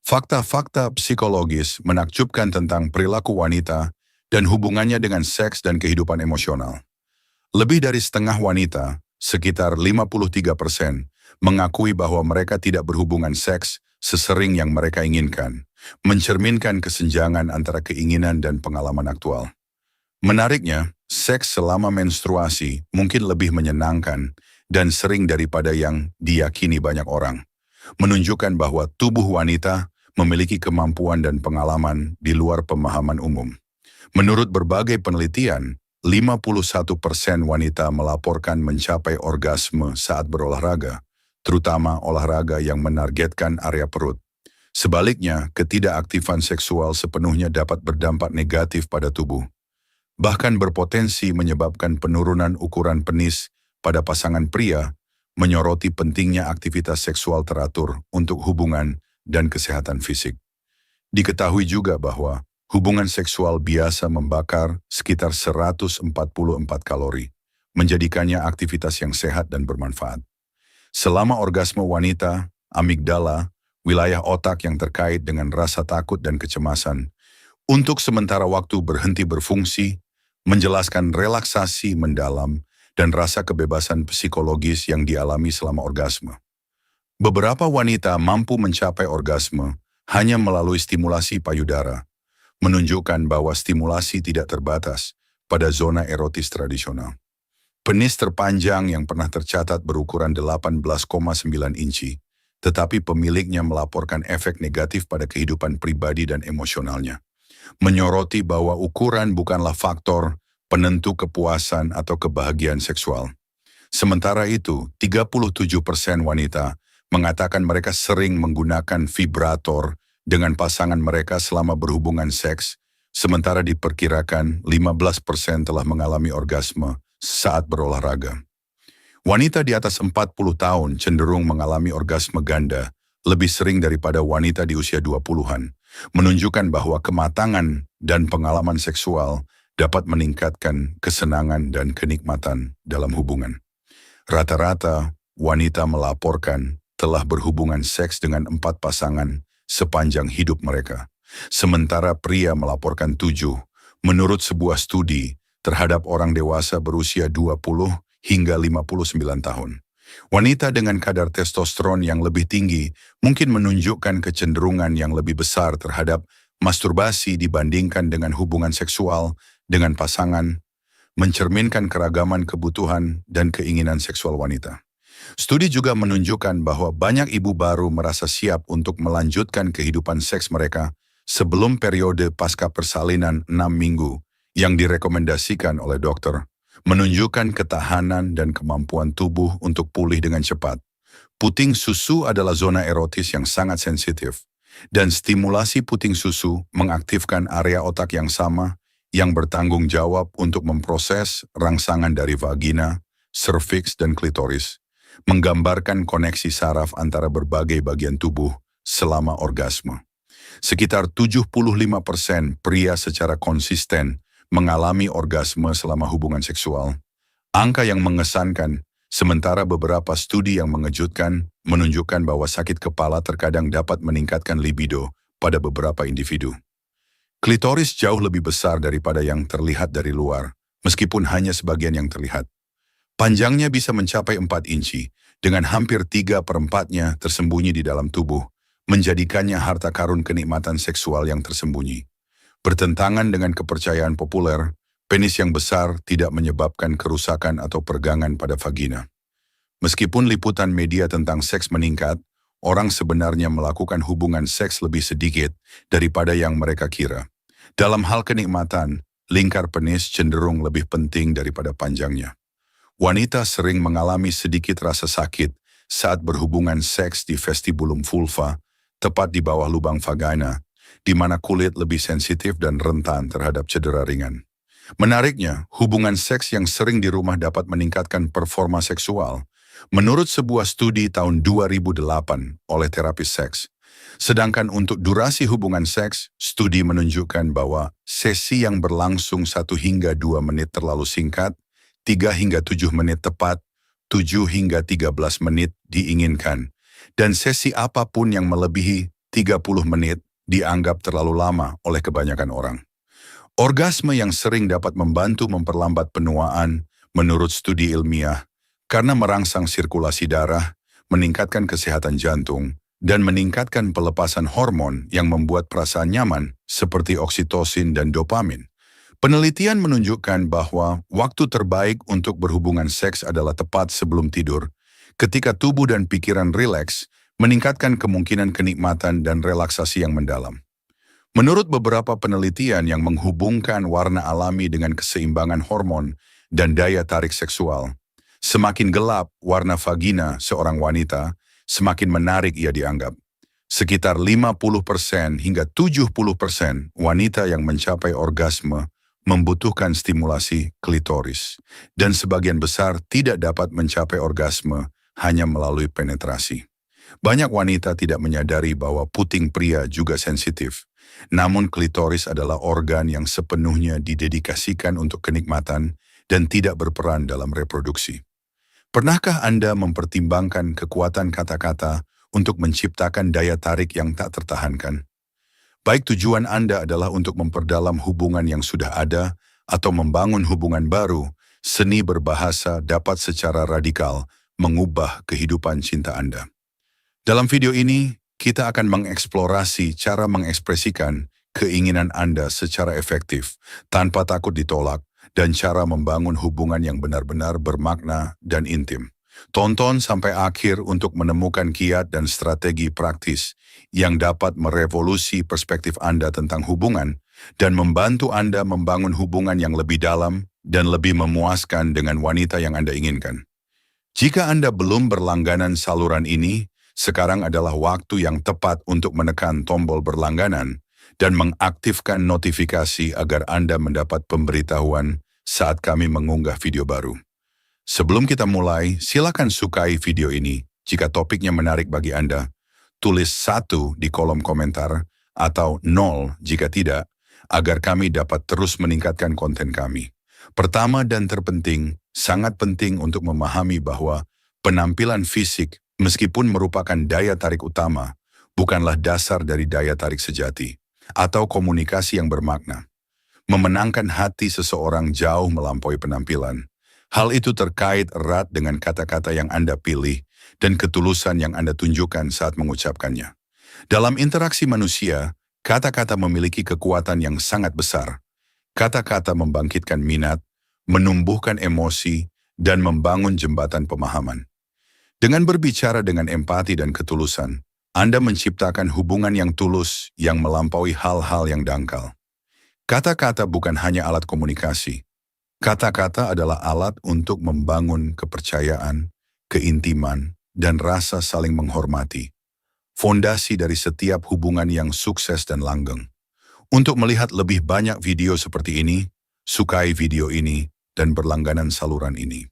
Fakta-fakta psikologis menakjubkan tentang perilaku wanita dan hubungannya dengan seks dan kehidupan emosional. Lebih dari setengah wanita, sekitar 53%, mengakui bahwa mereka tidak berhubungan seks sesering yang mereka inginkan, mencerminkan kesenjangan antara keinginan dan pengalaman aktual. Menariknya, seks selama menstruasi mungkin lebih menyenangkan dan sering daripada yang diyakini banyak orang, menunjukkan bahwa tubuh wanita memiliki kemampuan dan pengalaman di luar pemahaman umum. Menurut berbagai penelitian, 51% wanita melaporkan mencapai orgasme saat berolahraga, terutama olahraga yang menargetkan area perut. Sebaliknya, ketidakaktifan seksual sepenuhnya dapat berdampak negatif pada tubuh, bahkan berpotensi menyebabkan penurunan ukuran penis pada pasangan pria, menyoroti pentingnya aktivitas seksual teratur untuk hubungan dan kesehatan fisik. Diketahui juga bahwa hubungan seksual biasa membakar sekitar 144 kalori, menjadikannya aktivitas yang sehat dan bermanfaat. Selama orgasme wanita, amigdala, wilayah otak yang terkait dengan rasa takut dan kecemasan, untuk sementara waktu berhenti berfungsi, menjelaskan relaksasi mendalam dan rasa kebebasan psikologis yang dialami selama orgasme. Beberapa wanita mampu mencapai orgasme hanya melalui stimulasi payudara, menunjukkan bahwa stimulasi tidak terbatas pada zona erotis tradisional. Penis terpanjang yang pernah tercatat berukuran 18,9 inci, tetapi pemiliknya melaporkan efek negatif pada kehidupan pribadi dan emosionalnya, menyoroti bahwa ukuran bukanlah faktor penentu kepuasan atau kebahagiaan seksual. Sementara itu, 37% wanita mengatakan mereka sering menggunakan vibrator dengan pasangan mereka selama berhubungan seks, sementara diperkirakan 15% telah mengalami orgasme saat berolahraga. Wanita di atas 40 tahun cenderung mengalami orgasme ganda lebih sering daripada wanita di usia 20-an, menunjukkan bahwa kematangan dan pengalaman seksual dapat meningkatkan kesenangan dan kenikmatan dalam hubungan. Rata-rata, wanita melaporkan telah berhubungan seks dengan 4 pasangan sepanjang hidup mereka, sementara pria melaporkan 7, menurut sebuah studi terhadap orang dewasa berusia 20 hingga 59 tahun. Wanita dengan kadar testosteron yang lebih tinggi mungkin menunjukkan kecenderungan yang lebih besar terhadap masturbasi dibandingkan dengan hubungan seksual dengan pasangan, mencerminkan keragaman kebutuhan dan keinginan seksual wanita. Studi juga menunjukkan bahwa banyak ibu baru merasa siap untuk melanjutkan kehidupan seks mereka sebelum periode pasca persalinan 6 minggu yang direkomendasikan oleh dokter, menunjukkan ketahanan dan kemampuan tubuh untuk pulih dengan cepat. Puting susu adalah zona erotis yang sangat sensitif, dan stimulasi puting susu mengaktifkan area otak yang sama yang bertanggung jawab untuk memproses rangsangan dari vagina, serviks, dan klitoris, menggambarkan koneksi saraf antara berbagai bagian tubuh selama orgasme. Sekitar 75% pria secara konsisten mengalami orgasme selama hubungan seksual. Angka yang mengesankan, sementara beberapa studi yang mengejutkan menunjukkan bahwa sakit kepala terkadang dapat meningkatkan libido pada beberapa individu. Klitoris jauh lebih besar daripada yang terlihat dari luar, meskipun hanya sebagian yang terlihat. Panjangnya bisa mencapai 4 inci, dengan hampir 3/4-nya tersembunyi di dalam tubuh, menjadikannya harta karun kenikmatan seksual yang tersembunyi. Bertentangan dengan kepercayaan populer, penis yang besar tidak menyebabkan kerusakan atau pergangan pada vagina. Meskipun liputan media tentang seks meningkat, orang sebenarnya melakukan hubungan seks lebih sedikit daripada yang mereka kira. Dalam hal kenikmatan, lingkar penis cenderung lebih penting daripada panjangnya. Wanita sering mengalami sedikit rasa sakit saat berhubungan seks di vestibulum vulva, tepat di bawah lubang vagina, di mana kulit lebih sensitif dan rentan terhadap cedera ringan. Menariknya, hubungan seks yang sering di rumah dapat meningkatkan performa seksual, menurut sebuah studi tahun 2008 oleh terapis seks. Sedangkan untuk durasi hubungan seks, studi menunjukkan bahwa sesi yang berlangsung 1 hingga 2 menit terlalu singkat, 3 hingga 7 menit tepat, 7 hingga 13 menit diinginkan, dan sesi apapun yang melebihi 30 menit dianggap terlalu lama oleh kebanyakan orang. Orgasme yang sering dapat membantu memperlambat penuaan menurut studi ilmiah karena merangsang sirkulasi darah, meningkatkan kesehatan jantung, dan meningkatkan pelepasan hormon yang membuat perasaan nyaman seperti oksitosin dan dopamin. Penelitian menunjukkan bahwa waktu terbaik untuk berhubungan seks adalah tepat sebelum tidur, ketika tubuh dan pikiran rileks, meningkatkan kemungkinan kenikmatan dan relaksasi yang mendalam. Menurut beberapa penelitian yang menghubungkan warna alami dengan keseimbangan hormon dan daya tarik seksual, semakin gelap warna vagina seorang wanita, semakin menarik ia dianggap. Sekitar 50% hingga 70% wanita yang mencapai orgasme membutuhkan stimulasi klitoris, dan sebagian besar tidak dapat mencapai orgasme hanya melalui penetrasi. Banyak wanita tidak menyadari bahwa puting pria juga sensitif. Namun klitoris adalah organ yang sepenuhnya didedikasikan untuk kenikmatan dan tidak berperan dalam reproduksi. Pernahkah Anda mempertimbangkan kekuatan kata-kata untuk menciptakan daya tarik yang tak tertahankan? Baik tujuan Anda adalah untuk memperdalam hubungan yang sudah ada atau membangun hubungan baru, seni berbahasa dapat secara radikal mengubah kehidupan cinta Anda. Dalam video ini, kita akan mengeksplorasi cara mengekspresikan keinginan Anda secara efektif, tanpa takut ditolak, dan cara membangun hubungan yang benar-benar bermakna dan intim. Tonton sampai akhir untuk menemukan kiat dan strategi praktis yang dapat merevolusi perspektif Anda tentang hubungan dan membantu Anda membangun hubungan yang lebih dalam dan lebih memuaskan dengan wanita yang Anda inginkan. Jika Anda belum berlangganan saluran ini, sekarang adalah waktu yang tepat untuk menekan tombol berlangganan dan mengaktifkan notifikasi agar Anda mendapat pemberitahuan saat kami mengunggah video baru. Sebelum kita mulai, silakan sukai video ini jika topiknya menarik bagi Anda. Tulis 1 di kolom komentar atau 0 jika tidak, agar kami dapat terus meningkatkan konten kami. Pertama dan terpenting, sangat penting untuk memahami bahwa penampilan fisik meskipun merupakan daya tarik utama, bukanlah dasar dari daya tarik sejati atau komunikasi yang bermakna. Memenangkan hati seseorang jauh melampaui penampilan. Hal itu terkait erat dengan kata-kata yang Anda pilih dan ketulusan yang Anda tunjukkan saat mengucapkannya. Dalam interaksi manusia, kata-kata memiliki kekuatan yang sangat besar. Kata-kata membangkitkan minat, menumbuhkan emosi, dan membangun jembatan pemahaman. Dengan berbicara dengan empati dan ketulusan, Anda menciptakan hubungan yang tulus yang melampaui hal-hal yang dangkal. Kata-kata bukan hanya alat komunikasi. Kata-kata adalah alat untuk membangun kepercayaan, keintiman, dan rasa saling menghormati. Fondasi dari setiap hubungan yang sukses dan langgeng. Untuk melihat lebih banyak video seperti ini, sukai video ini, dan berlangganan saluran ini.